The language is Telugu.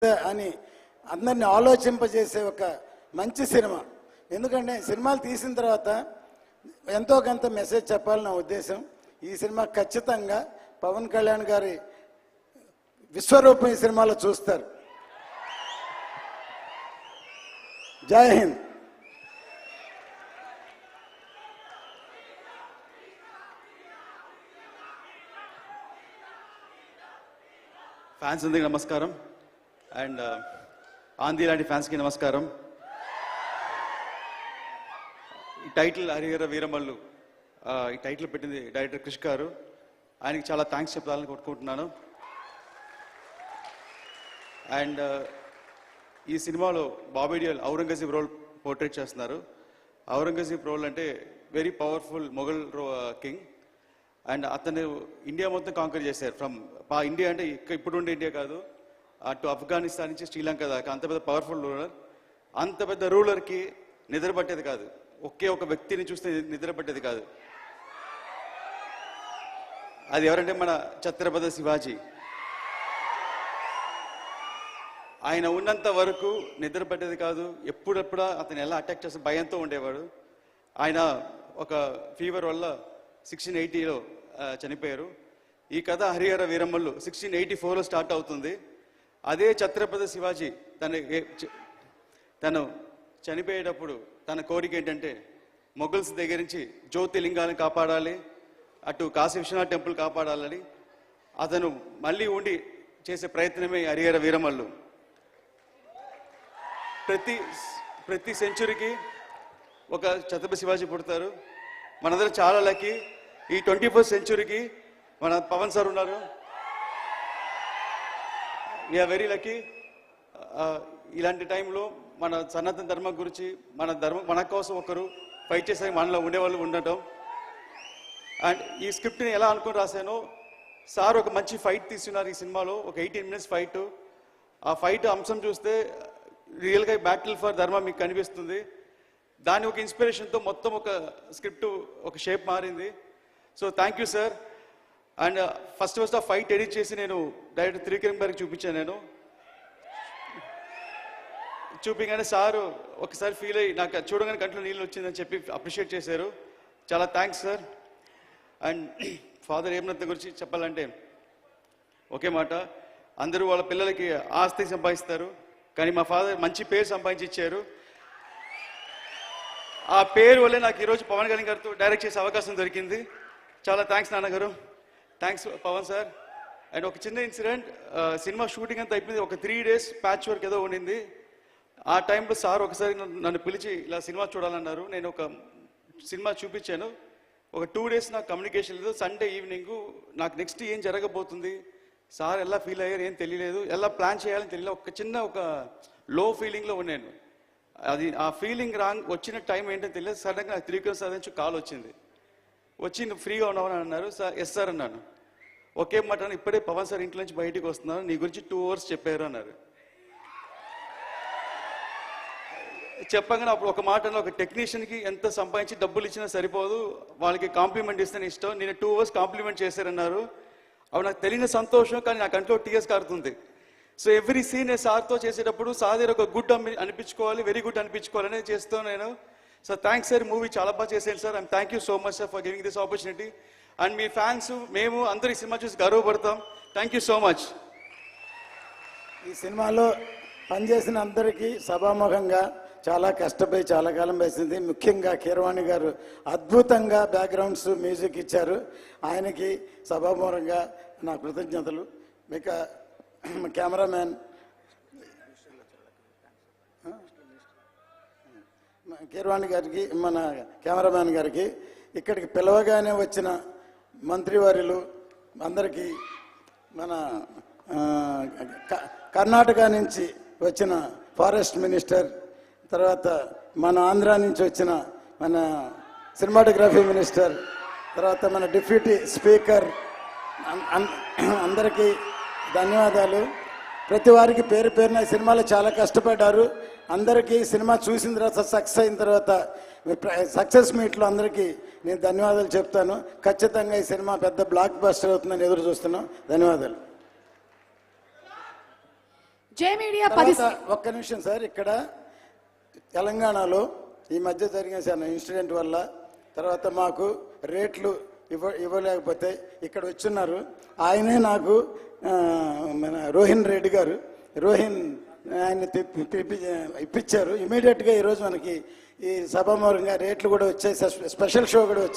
అని అందరిని ఆలోచింపజేసే ఒక మంచి సినిమా. ఎందుకంటే సినిమాలు తీసిన తర్వాత ఎంతో కొంత మెసేజ్ చెప్పాలని నా ఉద్దేశం. ఈ సినిమా ఖచ్చితంగా పవన్ కళ్యాణ్ గారి విశ్వరూపం ఈ సినిమాలో చూస్తారు. జై హింద్. ఫ్యాన్స్ అందరికీ నమస్కారం అండ్ ఆంధ్ర లాంటి ఫ్యాన్స్కి నమస్కారం. ఈ టైటిల్ హరిహర వీరమల్లు ఈ టైటిల్ పెట్టింది డైరెక్టర్ క్రిష్ గారు. ఆయనకి చాలా థ్యాంక్స్ చెప్పాలని కొట్టుకుంటున్నాను. అండ్ ఈ సినిమాలో బాబీ డియోల్ ఔరంగజేబ్ రోల్ పోర్ట్రేట్ చేస్తున్నారు. ఔరంగజేబ్ రోల్ అంటే very powerful Mughal king and అతను ఇండియా మొత్తం కాంకర్ చేశారు. ఫ్రమ్ ఇండియా అంటే ఇప్పుడుండే ఇండియా కాదు, అటు ఆఫ్ఘనిస్తాన్ నుంచి శ్రీలంక దాకా అంత పెద్ద పవర్ఫుల్ రూలర్. అంత పెద్ద రూలర్కి నిద్ర పట్టేది కాదు, ఒకే ఒక వ్యక్తిని చూస్తే నిద్ర పట్టేది కాదు. అది ఎవరంటే మన ఛత్రపతి శివాజీ. ఆయన ఉన్నంత వరకు నిద్ర పట్టేది కాదు. ఎప్పుడెప్పుడా అతను ఎలా అటాక్ చేస్తే భయంతో ఉండేవాడు. ఆయన ఒక ఫీవర్ వల్ల 1680లో చనిపోయారు. ఈ కథ హరిహర వీరమల్లు 1684లో స్టార్ట్ అవుతుంది. అదే ఛత్రపతి శివాజీ తను చనిపోయేటప్పుడు తన కోరిక ఏంటంటే మొఘల్స్ దగ్గర నుంచి జ్యోతిలింగాన్ని కాపాడాలి, అటు కాశీ విశ్వనాథ్ టెంపుల్ కాపాడాలని అతను మళ్ళీ ఉండి చేసే ప్రయత్నమే హరిహర వీరమల్లు. ప్రతి సెంచురీకి ఒక ఛత్రపతి శివాజీ పుడతారు. మనందరం చాలా లక్కీ. ఈ 21st సెంచురీకి మన పవన్ సార్ ఉన్నారు. We're very lucky. ఇలాంటి టైంలో మన సనాతన ధర్మం గురించి మన కోసం ఒకరు ఫైట్ చేసే మనలో ఉండేవాళ్ళు ఉండటం. అండ్ ఈ స్క్రిప్ట్ని ఎలా అనుకుని రాశానో సార్ ఒక మంచి ఫైట్ తీసుకున్నారు ఈ సినిమాలో. ఒక 18 minutes ఫైట్. ఆ ఫైట్ అంశం చూస్తే రియల్గా బ్యాటిల్ ఫర్ ధర్మ మీకు కనిపిస్తుంది. దాని ఒక ఇన్స్పిరేషన్తో మొత్తం ఒక స్క్రిప్ట్ ఒక షేప్ మారింది. So thank you sir. And first ఆ ఫైట్ ఎడిట్ చేసి నేను డైరెక్టర్ త్రివిక్రమ్ గారికి చూపించాను. నేను చూపించగానే సారు ఒకసారి ఫీల్ అయ్యి నాకు చూడగానే కంట్లో నీళ్ళు వచ్చిందని చెప్పి అప్రిషియేట్ చేశారు. చాలా thanks sir. And father Hemanath గురించి చెప్పాలంటే ఒకే మాట, అందరూ వాళ్ళ పిల్లలకి ఆస్తి సంపాదిస్తారు, కానీ మా ఫాదర్ మంచి పేరు సంపాదించి ఇచ్చారు. ఆ పేరు వల్లే నాకు ఈరోజు పవన్ కళ్యాణ్ గారితో డైరెక్ట్ చేసే అవకాశం దొరికింది. చాలా థ్యాంక్స్ నాన్నగారు. Thanks Pawan sir. అండ్ ఒక చిన్న ఇన్సిడెంట్, సినిమా షూటింగ్ అంతా అయిపోయింది. ఒక 3 days ప్యాచ్ వర్క్ ఏదో ఉండింది. ఆ టైంలో సార్ ఒకసారి నన్ను పిలిచి ఇలా సినిమా చూడాలన్నారు. నేను ఒక సినిమా చూపించాను. ఒక 2 days నాకు కమ్యూనికేషన్ లేదు. సండే ఈవినింగ్ నాకు నెక్స్ట్ ఏం జరగబోతుంది, సార్ ఎలా ఫీల్ అయ్యారు ఏం తెలియలేదు, ఎలా ప్లాన్ చేయాలని తెలియలేదు. ఒక చిన్న ఒక లో ఫీలింగ్లో ఉన్నాను. అది ఆ ఫీలింగ్ వచ్చిన టైం ఏంటో తెలియదు. సడన్గా నాకు త్రివిక్రమ్ సార్ నుంచి కాల్ వచ్చింది. వచ్చి నువ్వు ఫ్రీగా ఉన్నావని అన్నారు. సార్ ఎస్ సార్ అన్నాను. ఒకే మాట, ఇప్పుడే పవన్ సార్ ఇంట్లో నుంచి బయటికి వస్తున్నారు, నీ గురించి 2 hours చెప్పారు అన్నారు. చెప్పగానే అప్పుడు ఒక మాట, ఒక టెక్నీషియన్కి ఎంత సంపాదించి డబ్బులు ఇచ్చినా సరిపోదు, వాళ్ళకి కాంప్లిమెంట్ ఇస్తే ఇష్టం, నేను 2 hours కాంప్లిమెంట్ చేశారన్నారు. అవి నాకు తెలియని సంతోషం, కానీ నా కంట్లో టీఎస్ కారుతుంది. సో ఎవ్రీ సీన్ సార్తో చేసేటప్పుడు సార్ దగ్గర ఒక గుడ్ అనిపించుకోవాలి, వెరీ గుడ్ అనిపించుకోవాలనే చేస్తాను నేను. సో థ్యాంక్స్ సార్, మూవీ చాలా బాగా చేశాను sir. And thank you so much sir for giving this opportunity. And మీ ఫ్యాన్స్ మేము అందరూ ఈ సినిమా చూసి గర్వపడతాం. Thank you so much. ఈ సినిమాలో పనిచేసిన అందరికీ సభాముఖంగా చాలా కష్టపడి చాలా కాలం వేసింది. ముఖ్యంగా కీరవాణి గారు అద్భుతంగా బ్యాక్గ్రౌండ్స్ మ్యూజిక్ ఇచ్చారు. ఆయనకి సభాముఖంగా నా కృతజ్ఞతలు. మీకు కెమెరామ్యాన్ కీరవాణి గారికి, మన కెమెరామ్యాన్ గారికి, ఇక్కడికి పిలవగానే వచ్చిన మంత్రివర్యులు అందరికీ, మన కర్ణాటక నుంచి వచ్చిన ఫారెస్ట్ మినిస్టర్, తర్వాత మన ఆంధ్ర నుంచి వచ్చిన మన సినిమాటోగ్రఫీ మినిస్టర్, తర్వాత మన డిప్యూటీ స్పీకర్, అందరికీ ధన్యవాదాలు. ప్రతి వారికి పేరు పేరున సినిమాలో చాలా కష్టపడ్డారు. అందరికీ సినిమా చూసిన తర్వాత సక్సెస్ అయిన తర్వాత సక్సెస్ మీట్లో అందరికీ నేను ధన్యవాదాలు చెప్తాను. ఖచ్చితంగా ఈ సినిమా పెద్ద బ్లాక్ బస్టర్ అవుతుందని ఎదురు చూస్తున్నాం. ధన్యవాదాలు. జే మీడియా తర్వాత ఒక్క నిమిషం సార్, ఇక్కడ తెలంగాణలో ఈ మధ్య జరిగిన చిన్న ఇన్సిడెంట్ వల్ల తర్వాత మాకు రేట్లు ఇవ్వలేకపోతే ఇక్కడ వచ్చున్నారు. ఆయనే నాకు మన రోహిన్ రెడ్డి గారు ఆయన ఇప్పించారు. ఇమీడియట్గా ఈరోజు మనకి ఈ సభామూలంగా రేట్లు కూడా వచ్చాయి, స్పెషల్ షో కూడా వచ్చింది.